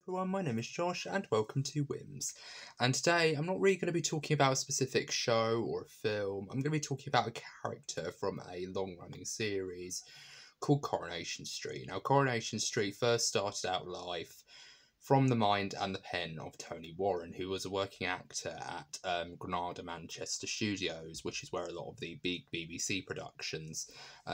Everyone, my name is Josh and welcome to WHIMS. And today I'm not really going to be talking about a specific show or a film. I'm going to be talking about a character from a long-running series called Coronation Street. Now, Coronation Street first started out life from the mind and the pen of Tony Warren, who was a working actor at Granada Manchester Studios, which is where a lot of the big BBC productions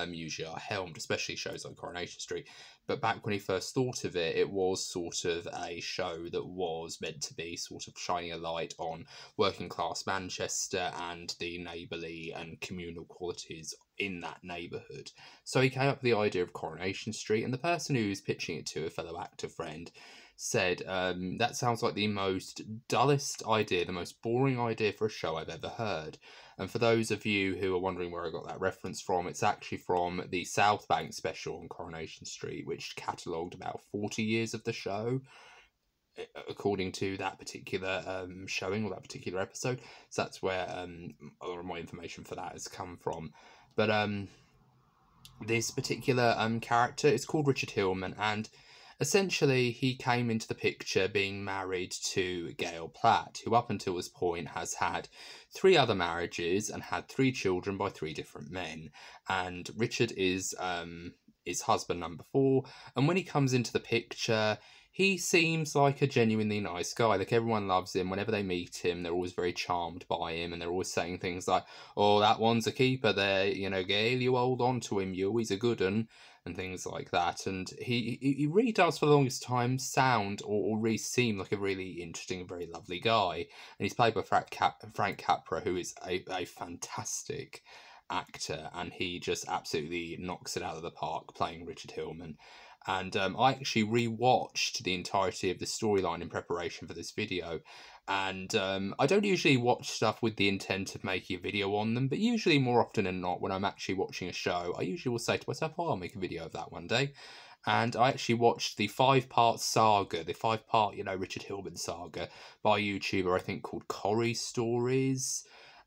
usually are helmed, especially shows like Coronation Street. But back when he first thought of it, it was sort of a show that was meant to be sort of shining a light on working class Manchester and the neighbourly and communal qualities in that neighbourhood. So he came up with the idea of Coronation Street, and the person who was pitching it to, a fellow actor friend, said, that sounds like the most dullest idea, the most boring idea for a show I've ever heard. And for those of you who are wondering where I got that reference from, it's actually from the South Bank special on Coronation Street, which catalogued about 40 years of the show, according to that particular showing or that particular episode. So that's where a lot of my information for that has come from. But this particular character is called Richard Hillman, and essentially, he came into the picture being married to Gail Platt, who up until this point has had 3 other marriages and had 3 children by 3 different men. And Richard is husband number 4. And when he comes into the picture, he seems like a genuinely nice guy. Like, everyone loves him. Whenever they meet him, they're always very charmed by him, and they're always saying things like, "Oh, that one's a keeper there, you know, Gail, you hold on to him, he's a good un," and things like that. And he really does, for the longest time, sound or really seem like a really interesting, very lovely guy. And he's played by Frank Capra, who is a fantastic actor, and he just absolutely knocks it out of the park playing Richard Hillman. And I actually rewatched the entirety of the storyline in preparation for this video. And I don't usually watch stuff with the intent of making a video on them, but usually more often than not, when I'm actually watching a show, I usually will say to myself, "Oh, I'll make a video of that one day." And I actually watched the 5-part saga, the 5-part, Richard Hillman saga by a YouTuber, I think, called Corey Stories.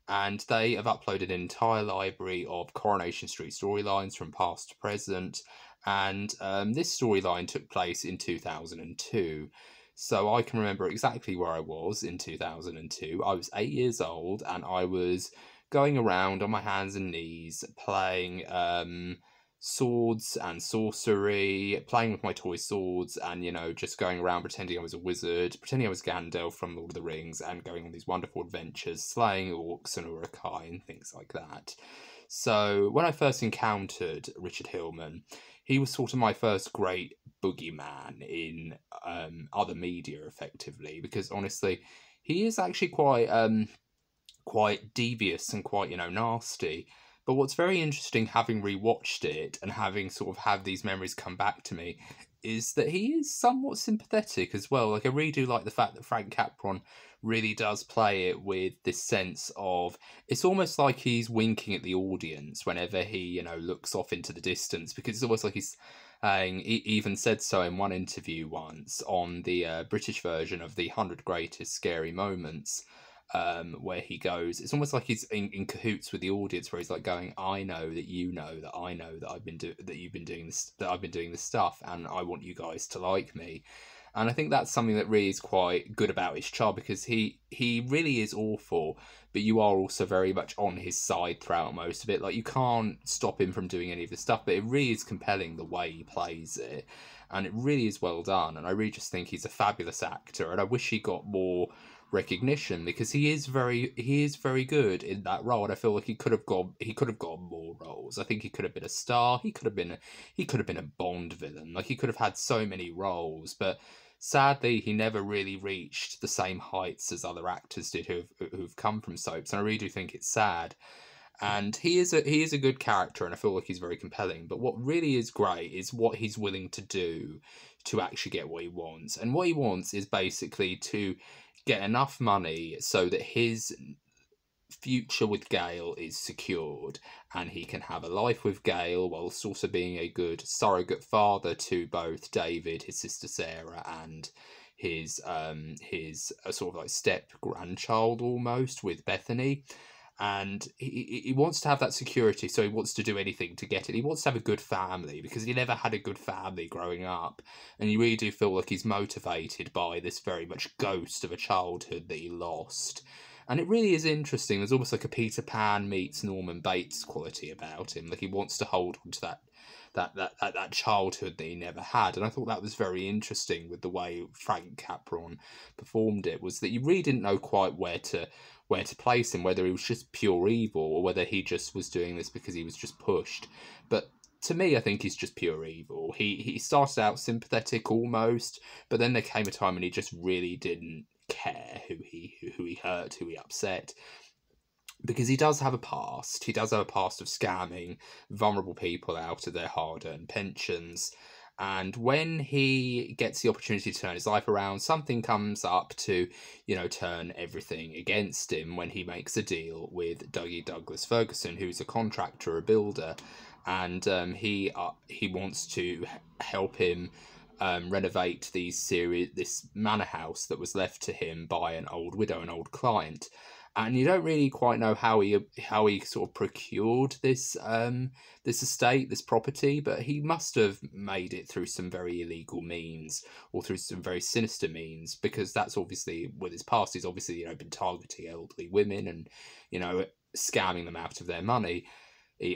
And they have uploaded an entire library of Coronation Street storylines from past to present. And this storyline took place in 2002. So I can remember exactly where I was in 2002. I was 8 years old, and I was going around on my hands and knees playing swords and sorcery, playing with my toy swords, and, just going around pretending I was a wizard, pretending I was Gandalf from Lord of the Rings, and going on these wonderful adventures, slaying orcs and Uruk-hai and things like that. So when I first encountered Richard Hillman, he was sort of my first great boogeyman in other media, effectively, because honestly, he is actually quite devious and quite, nasty. But what's very interesting, having rewatched it and having sort of had these memories come back to me, is that he is somewhat sympathetic as well. Like, I really do like the fact that Frank Capron really does play it with this sense of, it's almost like he's winking at the audience whenever he, looks off into the distance, because it's almost like he's he even said so in one interview once on the British version of the 100 Greatest Scary Moments, where he goes, it's almost like he's in cahoots with the audience, where he's like going, "I know that you know that I know that you've been doing this, that I've been doing this stuff, and I want you guys to like me." And I think that's something that really is quite good about his child, because he really is awful, but you are also very much on his side throughout most of it. Like, you can't stop him from doing any of this stuff, but it really is compelling the way he plays it, and it really is well done. And I really just think he's a fabulous actor, and I wish he got more recognition, because he is very good in that role, and I feel like he could have got more roles. I think he could have been a star. He could have been a Bond villain. Like, he could have had so many roles, but sadly, he never really reached the same heights as other actors did who've come from soaps, and I really do think it's sad. And he is a good character, and I feel like he's very compelling. But what really is great is what he's willing to do to actually get what he wants. And what he wants is basically to get enough money so that his future with Gail is secured, and he can have a life with Gail whilst also being a good surrogate father to both David, his sister Sarah, and his sort of like step grandchild almost with Bethany. and he wants to have that security, so he wants to do anything to get it. He wants to have a good family because he never had a good family growing up, and you really do feel like he's motivated by this very much ghost of a childhood that he lost. And it really is interesting. There's almost like a Peter Pan meets Norman Bates quality about him. Like he wants to hold on to that childhood that he never had. And I thought that was very interesting with the way Frank Capron performed it, was that you really didn't know quite where to place him, whether he was just pure evil or whether he just was doing this because he was just pushed. But to me, I think he's just pure evil. He started out sympathetic almost, but then there came a time when he just really didn't care who he hurt, who he upset, because he does have a past. He does have a past of scamming vulnerable people out of their hard-earned pensions. And when he gets the opportunity to turn his life around, something comes up to, turn everything against him when he makes a deal with Dougie Douglas Ferguson, who's a contractor, a builder, and he wants to help him renovate this manor house that was left to him by an old widow, an old client. And you don't really quite know how he sort of procured this estate, this property, but he must have made it through some very illegal means or through some very sinister means, because that's obviously, with his past, he's obviously been targeting elderly women and scamming them out of their money,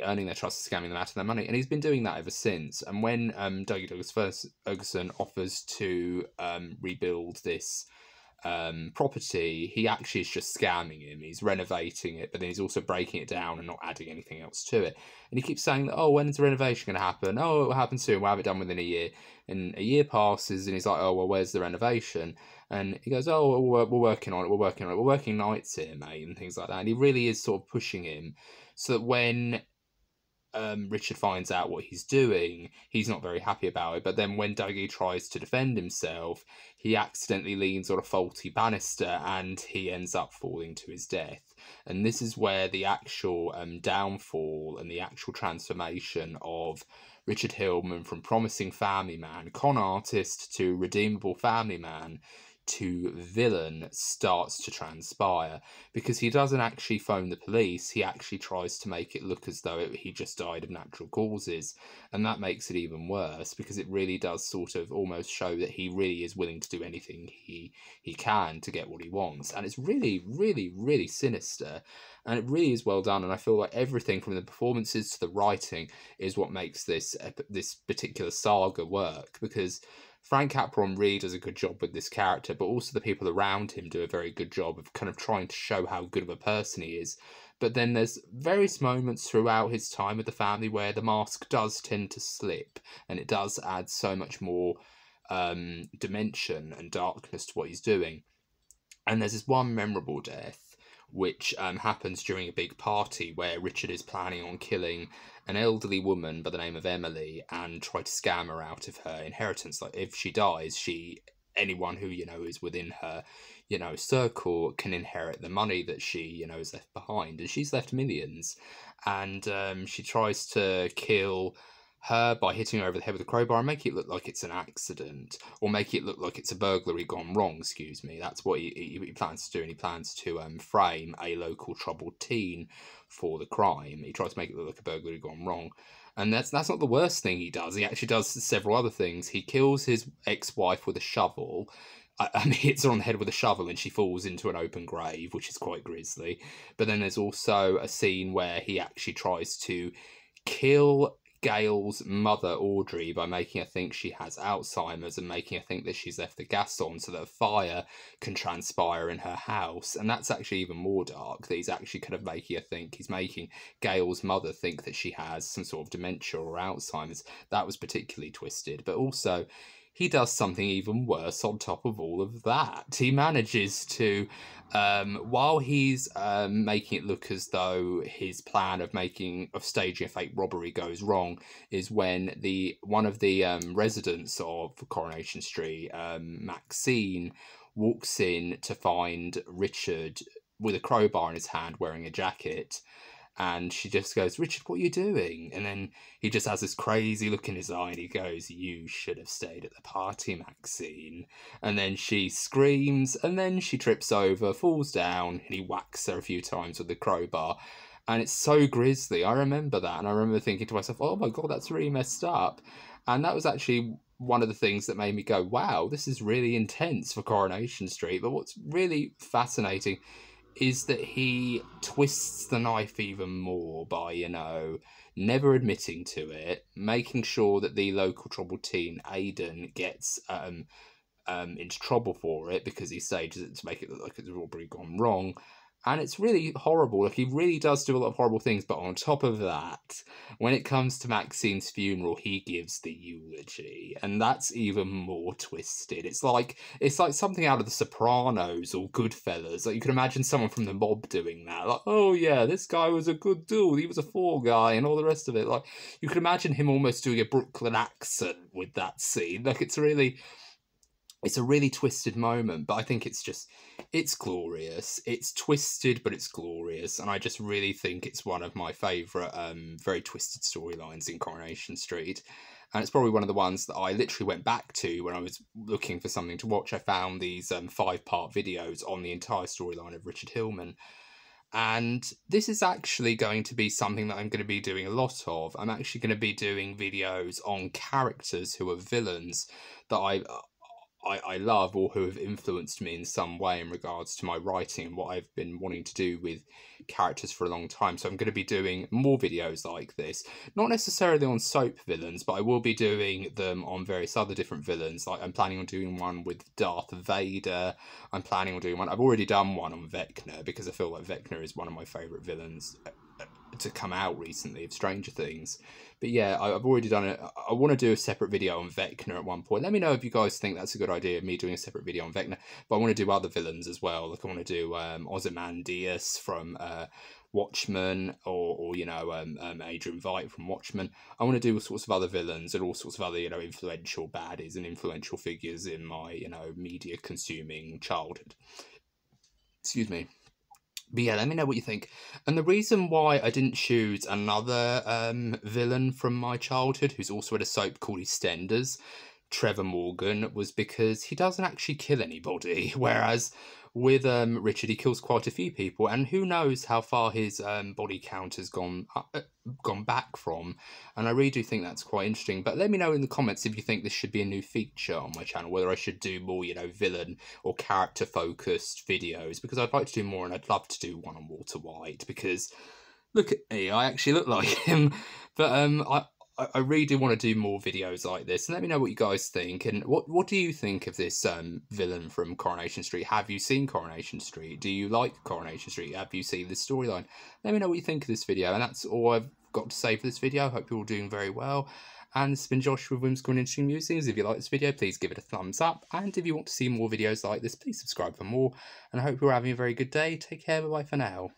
earning their trust, scamming them out of their money, and he's been doing that ever since. And when Dougie Douglas Ferguson offers to rebuild this property, he actually is just scamming him. He's renovating it, but then he's also breaking it down and not adding anything else to it. And he keeps saying that, oh, when's the renovation going to happen? Oh, it will happen soon. We'll have it done within a year. And a year passes, and he's like, oh, well, where's the renovation? And he goes, oh, we're working on it. We're working nights here, mate, and things like that. And he really is sort of pushing him, so that when Richard finds out what he's doing, he's not very happy about it. But then when Dougie tries to defend himself, he accidentally leans on a faulty banister and he ends up falling to his death. And this is where the actual downfall and the actual transformation of Richard Hillman from promising family man, con artist, to redeemable family man, to villain starts to transpire, because he doesn't actually phone the police. He actually tries to make it look as though he just died of natural causes, and that makes it even worse, because it really does sort of almost show that he really is willing to do anything he can to get what he wants. And it's really, really, really sinister, and it really is well done. And I feel like everything from the performances to the writing is what makes this particular saga work, because Frank Capron really does a good job with this character, but also the people around him do a very good job of kind of trying to show how good of a person he is. But then there's various moments throughout his time with the family where the mask does tend to slip, and it does add so much more dimension and darkness to what he's doing. And there's this one memorable death which happens during a big party where Richard is planning on killing an elderly woman by the name of Emily and try to scam her out of her inheritance. Like, if she dies, anyone who is within her circle can inherit the money that she is left behind, and she's left millions. And she tries to kill her by hitting her over the head with a crowbar and make it look like it's an accident, or make it look like it's a burglary gone wrong. That's what he plans to do, and he plans to frame a local troubled teen for the crime. He tries to make it look like a burglary gone wrong. And that's not the worst thing he does. He actually does several other things. He kills his ex-wife with a shovel, and hits her on the head with a shovel, and she falls into an open grave, which is quite grisly. But then there's also a scene where he actually tries to kill Gail's mother, Audrey, by making her think she has Alzheimer's and making her think that she's left the gas on so that a fire can transpire in her house. And that's actually even more dark, that he's actually kind of he's making Gail's mother think that she has some sort of dementia or Alzheimer's. That was particularly twisted. But also, he does something even worse on top of all of that. He manages to, while he's making it look as though his plan of staging a fake robbery goes wrong, is when one of the residents of Coronation Street, Maxine, walks in to find Richard with a crowbar in his hand, wearing a jacket. And she just goes, Richard, what are you doing? And then he just has this crazy look in his eye and he goes, you should have stayed at the party, Maxine. And then she screams and then she trips over, falls down, and he whacks her a few times with the crowbar. And it's so grisly. I remember that. And I remember thinking to myself, oh my God, that's really messed up. And that was actually one of the things that made me go, wow, this is really intense for Coronation Street. But what's really fascinating is that he twists the knife even more by, never admitting to it, making sure that the local troubled teen, Aidan, gets into trouble for it because he stages it to make it look like it's already gone wrong. And it's really horrible. Like, he really does do a lot of horrible things. But on top of that, when it comes to Maxine's funeral, he gives the eulogy. And that's even more twisted. It's like something out of The Sopranos or Goodfellas. Like, you can imagine someone from the mob doing that. Like, oh yeah, this guy was a good dude. He was a fall guy and all the rest of it. Like, you can imagine him almost doing a Brooklyn accent with that scene. Like, it's a really twisted moment, but I think it's glorious. It's twisted, but it's glorious. And I just really think it's one of my favourite, very twisted storylines in Coronation Street. And it's probably one of the ones that I literally went back to when I was looking for something to watch. I found these 5-part videos on the entire storyline of Richard Hillman. And this is actually going to be something that I'm going to be doing a lot of. I'm actually going to be doing videos on characters who are villains that I love or who have influenced me in some way in regards to my writing and what I've been wanting to do with characters for a long time. So I'm going to be doing more videos like this, not necessarily on soap villains, but I will be doing them on various other different villains. Like, I'm planning on doing one with Darth Vader. I'm planning on doing one. I've already done one on Vecna because I feel like Vecna is one of my favourite villains to come out recently of Stranger Things. But yeah, I've already done it. I want to do a separate video on Vecna at one point. Let me know if you guys think that's a good idea, me doing a separate video on Vecna. But I want to do other villains as well. Like, I want to do Ozymandias from Watchmen, or Adrian Veidt from Watchmen. I want to do all sorts of other villains and all sorts of other, influential baddies and influential figures in my, media consuming childhood. Excuse me. But yeah, let me know what you think. And the reason why I didn't choose another villain from my childhood, who's also in a soap called EastEnders, Trevor Morgan, was because he doesn't actually kill anybody. Whereas with Richard, he kills quite a few people, and who knows how far his body count has gone back from. And I really do think that's quite interesting. But let me know in the comments if you think this should be a new feature on my channel, whether I should do more, villain or character focused videos, because I'd like to do more, and I'd love to do one on Walter White, because look at me, I actually look like him. But I really do want to do more videos like this, and let me know what you guys think. And what do you think of this villain from Coronation Street? Have you seen Coronation Street? Do you like Coronation Street? Have you seen this storyline? Let me know what you think of this video. And that's all I've got to say for this video. I hope you're all doing very well. And this has been Josh with WHIMS and Interesting Musings. If you like this video, please give it a thumbs up. And if you want to see more videos like this, please subscribe for more. And I hope you're having a very good day. Take care. Bye-bye for now.